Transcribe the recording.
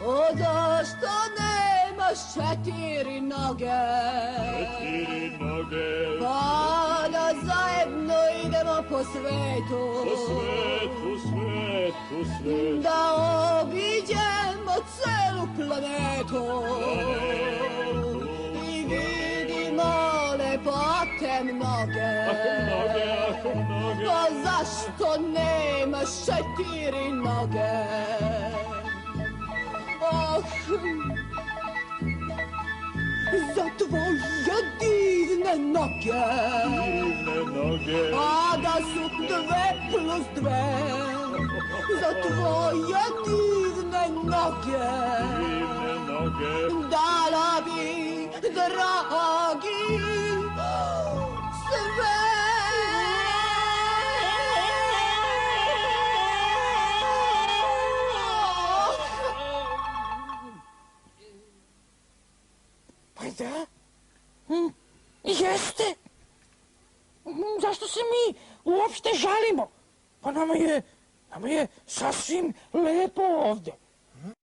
Zašto nemaš četiri noge? Četiri noge. Pa da zajedno idemo po svetu. Po svetu, svetu, svetu. Da obiđemo celu planetu. I vidimo lepote mnoge. Mnoge. Pa zašto nemaš četiri noge? Za tvoje divne noge. A da su 2+2. Za tvoje divne noge. Dala bi, dragi, sve. Da? Jeste. Zašto se mi uopšte žalimo? Pa nama je sasvim lepo ovde.